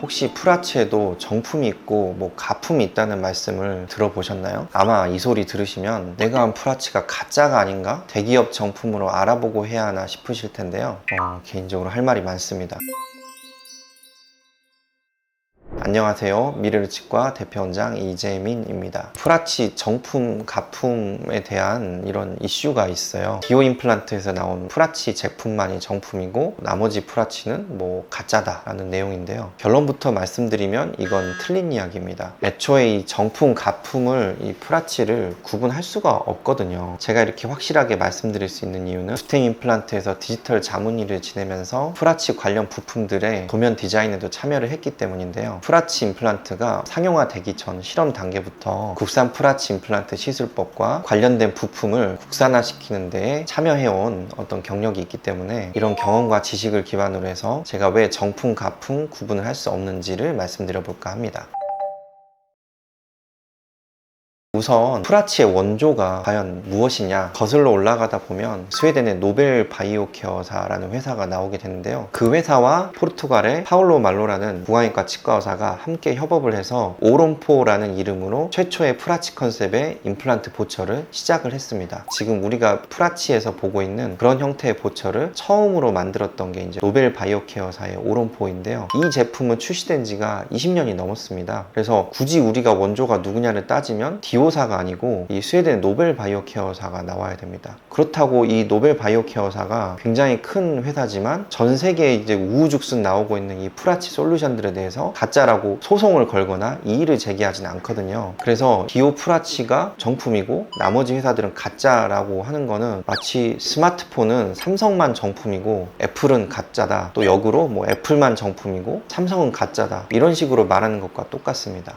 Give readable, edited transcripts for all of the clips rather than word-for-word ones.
혹시 프라치에도 정품이 있고 뭐 가품이 있다는 말씀을 들어보셨나요? 아마 이 소리 들으시면 내가 한 프라치가 가짜가 아닌가? 대기업 정품으로 알아보고 해야 하나 싶으실 텐데요. 개인적으로 할 말이 많습니다. 안녕하세요. 미래루치과 대표원장 이재민입니다. 프라치 정품, 가품에 대한 이런 이슈가 있어요. 디오 임플란트에서 나온 프라치 제품만이 정품이고 나머지 프라치는 뭐 가짜다 라는 내용인데요. 결론부터 말씀드리면 이건 틀린 이야기입니다. 애초에 이 정품, 가품을 이 프라치를 구분할 수가 없거든요. 제가 이렇게 확실하게 말씀드릴 수 있는 이유는 수탱 임플란트에서 디지털 자문의를 지내면서 프라치 관련 부품들의 도면 디자인에도 참여를 했기 때문인데요. 프라치 임플란트가 상용화되기 전 실험 단계부터 국산 프라치 임플란트 시술법과 관련된 부품을 국산화시키는 데에 참여해온 어떤 경력이 있기 때문에 이런 경험과 지식을 기반으로 해서 제가 왜 정품, 가품 구분을 할 수 없는지를 말씀드려 볼까 합니다. 우선 프라치의 원조가 과연 무엇이냐 거슬러 올라가다 보면 스웨덴의 노벨 바이오케어사라는 회사가 나오게 되는데요. 그 회사와 포르투갈의 파울로 말로라는 구강외과 치과 의사가 함께 협업을 해서 오롬포라는 이름으로 최초의 프라치 컨셉의 임플란트 보철을 시작을 했습니다. 지금 우리가 프라치에서 보고 있는 그런 형태의 보철을 처음으로 만들었던 게 이제 노벨 바이오케어사의 오롬포인데요. 이 제품은 출시된 지가 20년이 넘었습니다. 그래서 굳이 우리가 원조가 누구냐를 따지면 디오사가 아니고 이 스웨덴 노벨 바이오케어사가 나와야 됩니다. 그렇다고 이 노벨 바이오케어사가 굉장히 큰 회사지만 전 세계에 이제 우후죽순 나오고 있는 이 프라치 솔루션들에 대해서 가짜라고 소송을 걸거나 이의를 제기하진 않거든요. 그래서 디오 프라치가 정품이고 나머지 회사들은 가짜라고 하는 거는 마치 스마트폰은 삼성만 정품이고 애플은 가짜다, 또 역으로 뭐 애플만 정품이고 삼성은 가짜다, 이런 식으로 말하는 것과 똑같습니다.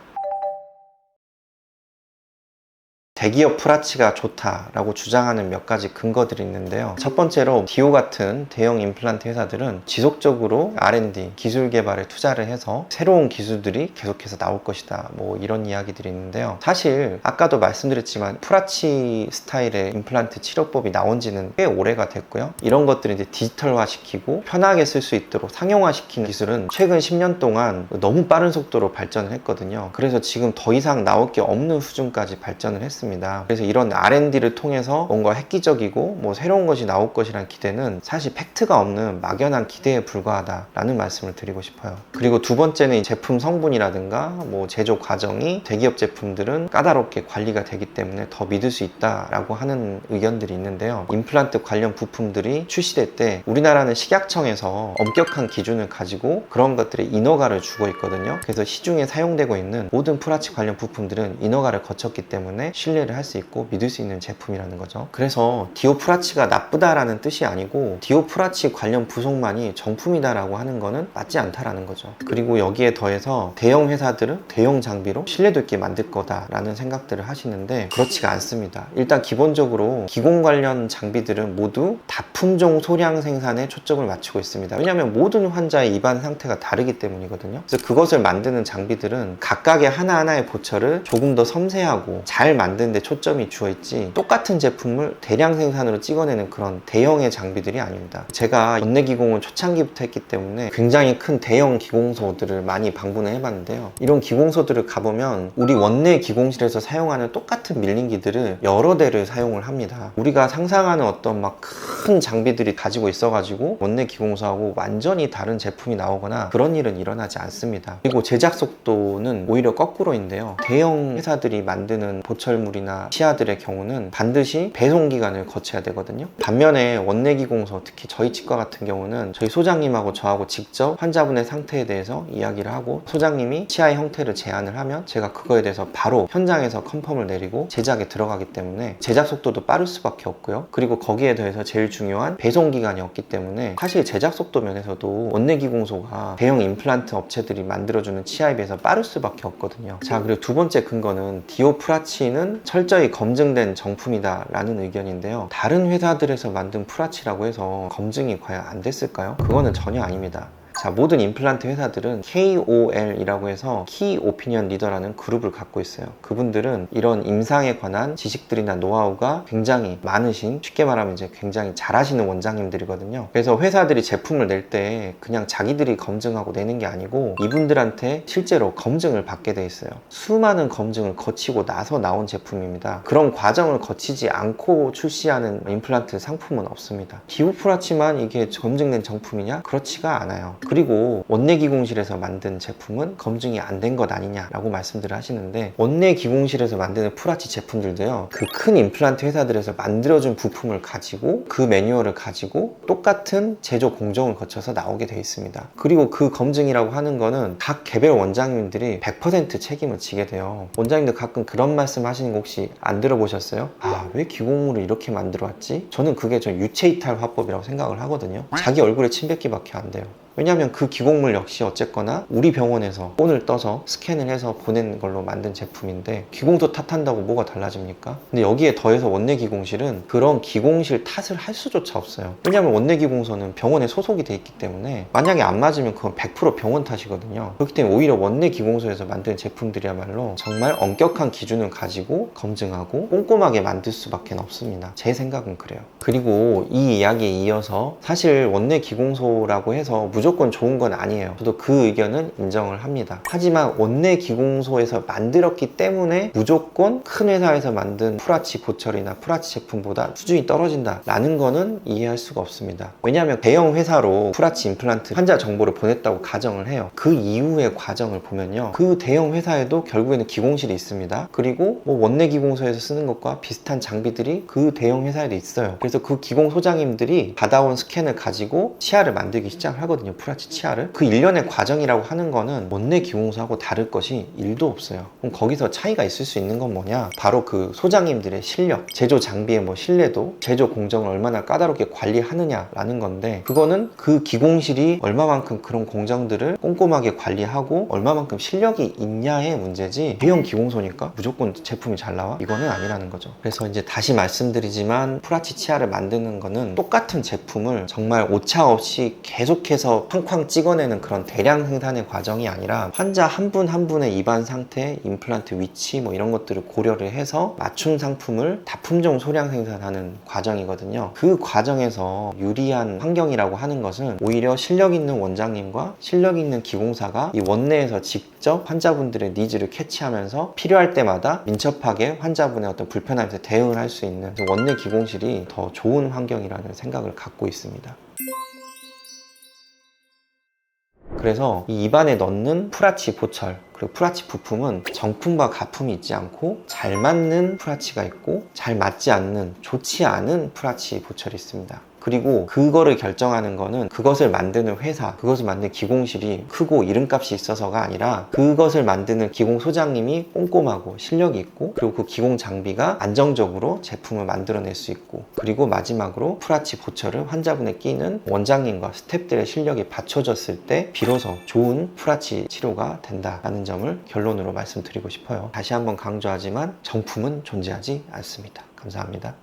대기업 프라치가 좋다라고 주장하는 몇 가지 근거들이 있는데요. 첫 번째로 디오 같은 대형 임플란트 회사들은 지속적으로 R&D, 기술 개발에 투자를 해서 새로운 기술들이 계속해서 나올 것이다, 뭐 이런 이야기들이 있는데요. 사실 아까도 말씀드렸지만 프라치 스타일의 임플란트 치료법이 나온 지는 꽤 오래가 됐고요. 이런 것들을 이제 디지털화 시키고 편하게 쓸 수 있도록 상용화 시키는 기술은 최근 10년 동안 너무 빠른 속도로 발전을 했거든요. 그래서 지금 더 이상 나올 게 없는 수준까지 발전을 했습니다. 그래서 이런 R&D를 통해서 뭔가 획기적이고 뭐 새로운 것이 나올 것이라는 기대는 사실 팩트가 없는 막연한 기대에 불과하다라는 말씀을 드리고 싶어요. 그리고 두 번째는 제품 성분이라든가 뭐 제조 과정이 대기업 제품들은 까다롭게 관리가 되기 때문에 더 믿을 수 있다라고 하는 의견들이 있는데요. 임플란트 관련 부품들이 출시될 때 우리나라는 식약청에서 엄격한 기준을 가지고 그런 것들에 인허가를 주고 있거든요. 그래서 시중에 사용되고 있는 모든 프라치 관련 부품들은 인허가를 거쳤기 때문에 신뢰를 할 수 있고 믿을 수 있는 제품이라는 거죠. 그래서 디오 프라치가 나쁘다라는 뜻이 아니고 디오 프라치 관련 부속만이 정품이다라고 하는 거는 맞지 않다라는 거죠. 그리고 여기에 더해서 대형 회사들은 대형 장비로 신뢰도 있게 만들 거다라는 생각들을 하시는데 그렇지가 않습니다. 일단 기본적으로 기공 관련 장비들은 모두 다품종 소량 생산에 초점을 맞추고 있습니다. 왜냐하면 모든 환자의 입안 상태가 다르기 때문이거든요. 그래서 그것을 만드는 장비들은 각각의 하나하나의 보철을 조금 더 섬세하고 잘 만드는 데 초점이 주어 있지 똑같은 제품을 대량 생산으로 찍어내는 그런 대형의 장비들이 아닙니다. 제가 원내 기공을 초창기부터 했기 때문에 굉장히 큰 대형 기공소들을 많이 방문을 해봤는데요. 이런 기공소들을 가보면 우리 원내 기공실에서 사용하는 똑같은 밀링기들을 여러 대를 사용을 합니다. 우리가 상상하는 어떤 막 큰 장비들이 가지고 있어가지고 원내 기공소하고 완전히 다른 제품이 나오거나 그런 일은 일어나지 않습니다. 그리고 제작 속도는 오히려 거꾸로인데요. 대형 회사들이 만드는 보철물이나 치아들의 경우는 반드시 배송기간을 거쳐야 되거든요. 반면에 원내기공소, 특히 저희 치과 같은 경우는 저희 소장님하고 저하고 직접 환자분의 상태에 대해서 이야기를 하고 소장님이 치아의 형태를 제안을 하면 제가 그거에 대해서 바로 현장에서 컨펌을 내리고 제작에 들어가기 때문에 제작 속도도 빠를 수밖에 없고요. 그리고 거기에 더해서 제일 중요한 배송기간이 없기 때문에 사실 제작 속도 면에서도 원내기공소가 대형 임플란트 업체들이 만들어주는 치아에 비해서 빠를 수밖에 없거든요. 자, 그리고 두 번째 근거는 디오 프라치는 철저히 검증된 정품이다 라는 의견인데요. 다른 회사들에서 만든 프라치라고 해서 검증이 과연 안 됐을까요? 그거는 전혀 아닙니다. 자, 모든 임플란트 회사들은 KOL이라고 해서 키 오피니언 리더라는 그룹을 갖고 있어요. 그분들은 이런 임상에 관한 지식들이나 노하우가 굉장히 많으신, 쉽게 말하면 이제 굉장히 잘하시는 원장님들이거든요. 그래서 회사들이 제품을 낼 때 그냥 자기들이 검증하고 내는 게 아니고 이분들한테 실제로 검증을 받게 돼 있어요. 수많은 검증을 거치고 나서 나온 제품입니다. 그런 과정을 거치지 않고 출시하는 임플란트 상품은 없습니다. 기호프라치만 이게 검증된 정품이냐? 그렇지가 않아요. 그리고 원내기공실에서 만든 제품은 검증이 안 된 것 아니냐라고 말씀들을 하시는데, 원내기공실에서 만드는 프라치 제품들도요, 그 큰 임플란트 회사들에서 만들어준 부품을 가지고 그 매뉴얼을 가지고 똑같은 제조 공정을 거쳐서 나오게 돼 있습니다. 그리고 그 검증이라고 하는 거는 각 개별 원장님들이 100% 책임을 지게 돼요. 원장님들 가끔 그런 말씀 하시는 거 혹시 안 들어보셨어요? 아, 왜 기공물을 이렇게 만들어 왔지? 저는 그게 저 유체이탈 화법이라고 생각을 하거든요. 자기 얼굴에 침 뱉기밖에 안 돼요. 왜냐하면 그 기공물 역시 어쨌거나 우리 병원에서 본을 떠서 스캔을 해서 보낸 걸로 만든 제품인데 기공소 탓한다고 뭐가 달라집니까? 근데 여기에 더해서 원내기공실은 그런 기공실 탓을 할 수조차 없어요. 왜냐하면 원내기공소는 병원에 소속이 돼 있기 때문에 만약에 안 맞으면 그건 100% 병원 탓이거든요. 그렇기 때문에 오히려 원내기공소에서 만든 제품들이야말로 정말 엄격한 기준을 가지고 검증하고 꼼꼼하게 만들 수밖에 없습니다. 제 생각은 그래요. 그리고 이 이야기에 이어서 사실 원내기공소라고 해서 무조건 좋은 건 아니에요. 저도 그 의견은 인정을 합니다. 하지만 원내기공소에서 만들었기 때문에 무조건 큰 회사에서 만든 프라치 보철이나 프라치 제품보다 수준이 떨어진다 라는 거는 이해할 수가 없습니다. 왜냐하면 대형 회사로 프라치 임플란트 환자 정보를 보냈다고 가정을 해요. 그 이후의 과정을 보면요, 그 대형 회사에도 결국에는 기공실이 있습니다. 그리고 뭐 원내기공소에서 쓰는 것과 비슷한 장비들이 그 대형 회사에도 있어요. 그래서 그 기공소장님들이 받아온 스캔을 가지고 치아를 만들기 시작을 하거든요. 프라치 치아를. 그 일련의 과정이라고 하는 거는 원내기공소하고 다를 것이 1도 없어요. 그럼 거기서 차이가 있을 수 있는 건 뭐냐? 바로 그 소장님들의 실력, 제조 장비의 뭐 신뢰도, 제조 공정을 얼마나 까다롭게 관리하느냐라는 건데, 그거는 그 기공실이 얼마만큼 그런 공정들을 꼼꼼하게 관리하고 얼마만큼 실력이 있냐의 문제지, 대형 기공소니까 무조건 제품이 잘 나와? 이거는 아니라는 거죠. 그래서 이제 다시 말씀드리지만 프라치 치아를 만드는 거는 똑같은 제품을 정말 오차 없이 계속해서 쾅쾅 찍어내는 그런 대량 생산의 과정이 아니라 환자 한 분 한 분의 입안 상태, 임플란트 위치 뭐 이런 것들을 고려를 해서 맞춤 상품을 다품종 소량 생산하는 과정이거든요. 그 과정에서 유리한 환경이라고 하는 것은 오히려 실력 있는 원장님과 실력 있는 기공사가 이 원내에서 직접 환자분들의 니즈를 캐치하면서 필요할 때마다 민첩하게 환자분의 어떤 불편함에 대응을 할 수 있는 원내 기공실이 더 좋은 환경이라는 생각을 갖고 있습니다. 그래서 이 입안에 넣는 프라치 보철 그리고 프라치 부품은 정품과 가품이 있지 않고 잘 맞는 프라치가 있고 잘 맞지 않는, 좋지 않은 프라치 보철이 있습니다. 그리고 그거를 결정하는 거는 그것을 만드는 회사, 그것을 만드는 기공실이 크고 이름값이 있어서가 아니라 그것을 만드는 기공 소장님이 꼼꼼하고 실력이 있고, 그리고 그 기공 장비가 안정적으로 제품을 만들어낼 수 있고, 그리고 마지막으로 프라치 보철을 환자분에 끼는 원장님과 스태프들의 실력이 받쳐졌을 때 비로소 좋은 프라치 치료가 된다라는 점을 결론으로 말씀드리고 싶어요. 다시 한번 강조하지만 정품은 존재하지 않습니다. 감사합니다.